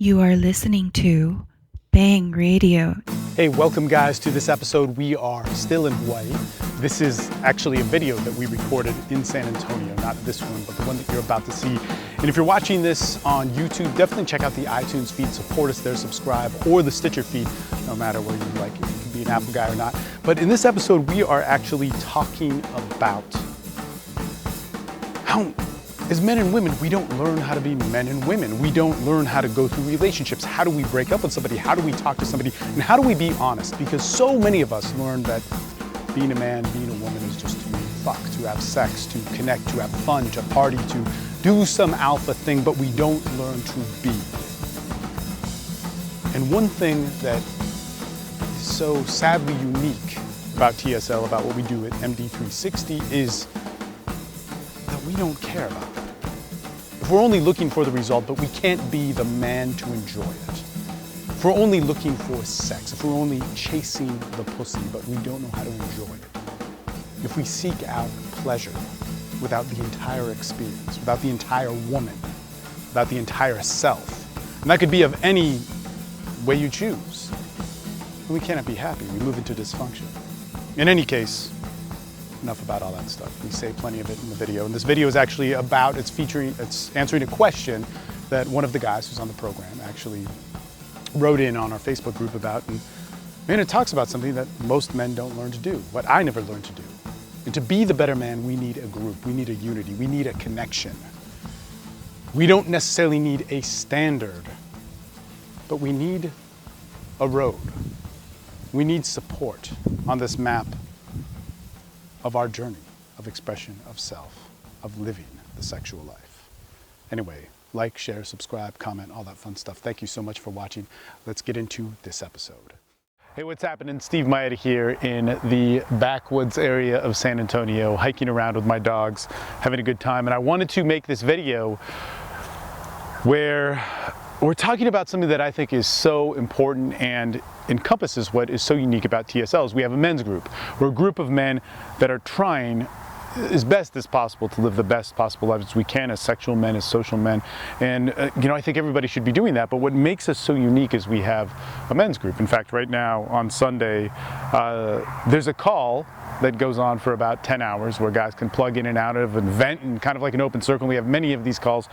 You are listening to Bang Radio. Hey, welcome guys to this episode. We are still in Hawaii. This is actually a video that we recorded in San Antonio, not this one, but the one that you're about to see. And if you're watching this on YouTube, definitely check out the iTunes feed, support us there, subscribe, or the Stitcher feed, no matter where you like it. You can be an Apple guy or not. But in this episode, we are actually talking about how as men and women, we don't learn how to be men and women. We don't learn how to go through relationships. How do we break up with somebody? How do we talk to somebody? And how do we be honest? Because so many of us learn that being a man, being a woman is just to fuck, to have sex, to connect, to have fun, to party, to do some alpha thing, but we don't learn to be. And one thing that is so sadly unique about TSL, about what we do at MD360, is that we don't care about that. If we're only looking for the result, but we can't be the man to enjoy it. If we're only looking for sex, if we're only chasing the pussy, but we don't know how to enjoy it. If we seek out pleasure without the entire experience, without the entire woman, without the entire self, and that could be of any way you choose, then we cannot be happy. We move into dysfunction. In any case, enough about all that stuff. We say plenty of it in the video. And this video is actually about, it's answering a question that one of the guys who's on the program actually wrote in on our Facebook group about. And man, it talks about something that most men don't learn to do, what I never learned to do. And to be the better man, we need a group, we need a unity, we need a connection. We don't necessarily need a standard, but we need a road. We need support on this map of our journey of expression of self, of living the sexual life. Anyway, like, share, subscribe, comment, all that fun stuff. Thank you so much for watching. Let's get into this episode. Hey, what's happening? Steve Mayeda here in the backwoods area of San Antonio, hiking around with my dogs, having a good time. And I wanted to make this video where we're talking about something that I think is so important and encompasses what is so unique about TSL. We have a men's group. We're a group of men that are trying as best as possible to live the best possible lives as we can as sexual men, as social men. And I think everybody should be doing that. But what makes us so unique is we have a men's group. In fact, right now on Sunday, there's a call that goes on for about 10 hours where guys can plug in and out of and vent, and kind of like an open circle. We have many of these calls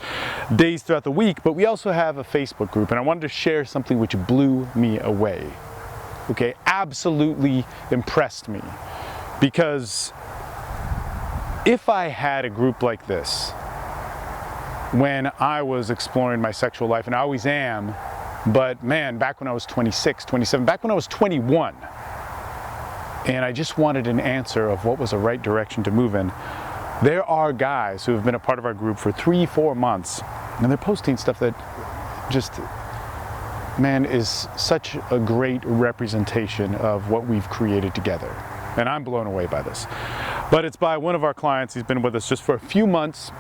days throughout the week, but we also have a Facebook group, and I wanted to share something which blew me away. Okay, absolutely impressed me, because if I had a group like this when I was exploring my sexual life, and I always am, but man, back when I was 26, 27, back when I was 21, and I just wanted an answer of what was the right direction to move in. There are guys who have been a part of our group for 3-4 months, and they're posting stuff that just, man, is such a great representation of what we've created together. And I'm blown away by this. But it's by one of our clients. He's been with us just for a few months,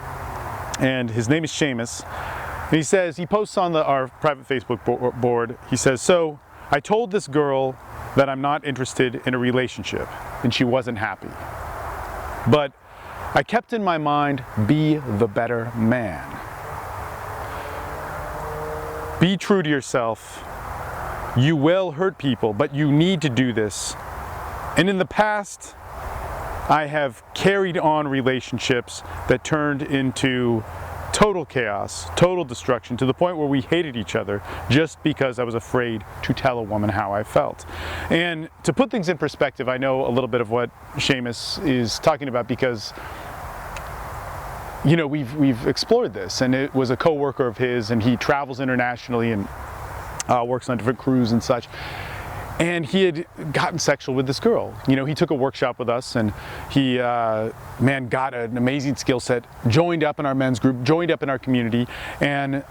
and his name is Seamus. And he says, he posts on our private Facebook board, he says, "So I told this girl that I'm not interested in a relationship, and she wasn't happy. But I kept in my mind, be the better man. Be true to yourself. You will hurt people, but you need to do this. And in the past, I have carried on relationships that turned into total chaos, total destruction, to the point where we hated each other just because I was afraid to tell a woman how I felt." And to put things in perspective, I know a little bit of what Seamus is talking about, because we've explored this, and it was a co-worker of his, and he travels internationally and works on different crews and such. And he had gotten sexual with this girl. He took a workshop with us, and he, got an amazing skill set, joined up in our men's group, joined up in our community, and,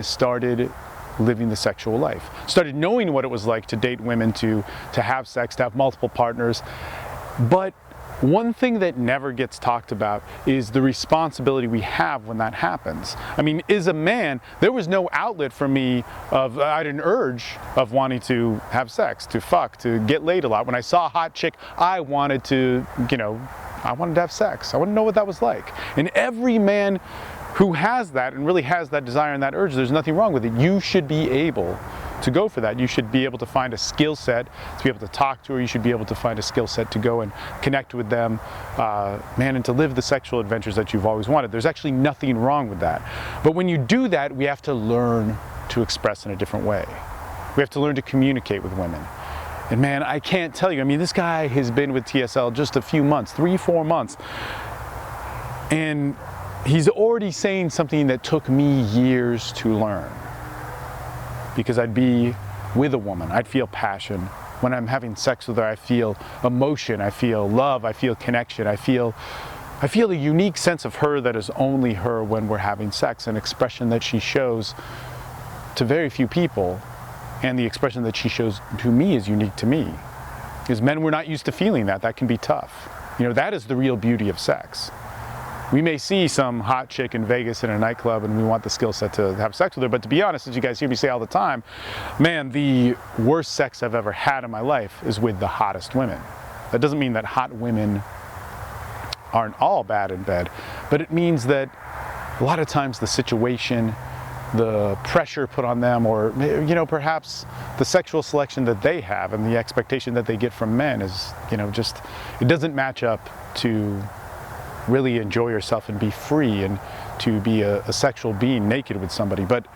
started living the sexual life. Started knowing what it was like to date women, to have sex, to have multiple partners. But one thing that never gets talked about is the responsibility we have when that happens. I mean, as a man, there was no outlet for me I had an urge of wanting to have sex, to fuck, to get laid a lot. When I saw a hot chick, I wanted to, I wanted to have sex. I wanted to know what that was like. And every man who has that and really has that desire and that urge, there's nothing wrong with it. You should be able to go for that. You should be able to find a skill set to be able to talk to her. You should be able to find a skill set to go and connect with them, man, and to live the sexual adventures that you've always wanted. There's actually nothing wrong with that. But when you do that, we have to learn to express in a different way. We have to learn to communicate with women. And man, I can't tell you, I mean, this guy has been with TSL just a few months, 3-4 months. And he's already saying something that took me years to learn. Because I'd be with a woman, I'd feel passion. When I'm having sex with her, I feel emotion, I feel love, I feel connection, I feel a unique sense of her that is only her when we're having sex, an expression that she shows to very few people, and the expression that she shows to me is unique to me. Because men, we're not used to feeling that. That can be tough. You know, that is the real beauty of sex. We may see some hot chick in Vegas in a nightclub and we want the skill set to have sex with her, but to be honest, as you guys hear me say all the time, man, the worst sex I've ever had in my life is with the hottest women. That doesn't mean that hot women aren't all bad in bed, but it means that a lot of times the situation, the pressure put on them, or, you know, perhaps the sexual selection that they have and the expectation that they get from men is, you know, just, it doesn't match up to really enjoy yourself and be free and to be a sexual being naked with somebody. But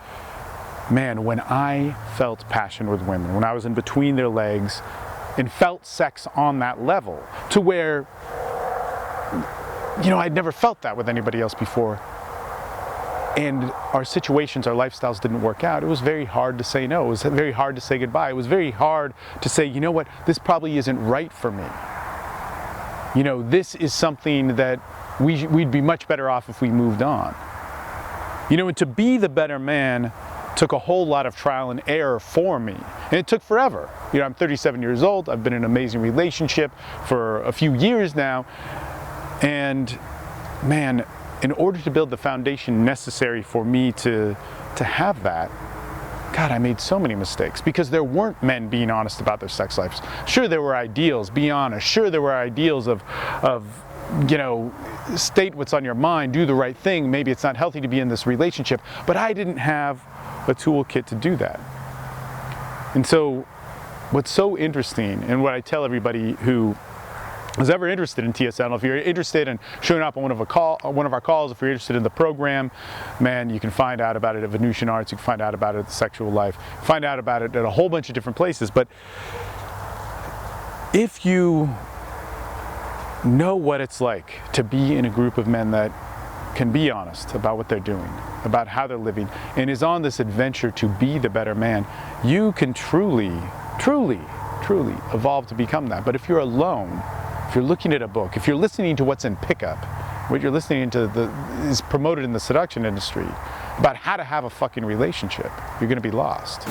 man, when I felt passion with women, when I was in between their legs and felt sex on that level to where, you know, I'd never felt that with anybody else before, and our situations, our lifestyles didn't work out, it was very hard to say no. It was very hard to say goodbye. It was very hard to say, you know what, this probably isn't right for me. You know, this is something that we'd be much better off if we moved on. You know, and to be the better man took a whole lot of trial and error for me. And it took forever. You know, I'm 37 years old. I've been in an amazing relationship for a few years now. And man, in order to build the foundation necessary for me to have that, God, I made so many mistakes because there weren't men being honest about their sex lives. Sure, there were ideals, be honest. Sure, there were ideals of you know, state what's on your mind, do the right thing. Maybe it's not healthy to be in this relationship, but I didn't have a toolkit to do that. And so what's so interesting, and what I tell everybody who is ever interested in TSL, if you're interested in showing up on one of our calls, if you're interested in the program, man, you can find out about it at Venusian Arts, you can find out about it at The Sexual Life, find out about it at a whole bunch of different places. But if you know what it's like to be in a group of men that can be honest about what they're doing, about how they're living, and is on this adventure to be the better man, you can truly evolve to become that. But if you're alone, if you're looking at a book, if you're listening to what's in pickup, what you're listening to is promoted in the seduction industry about how to have a fucking relationship, you're going to be lost.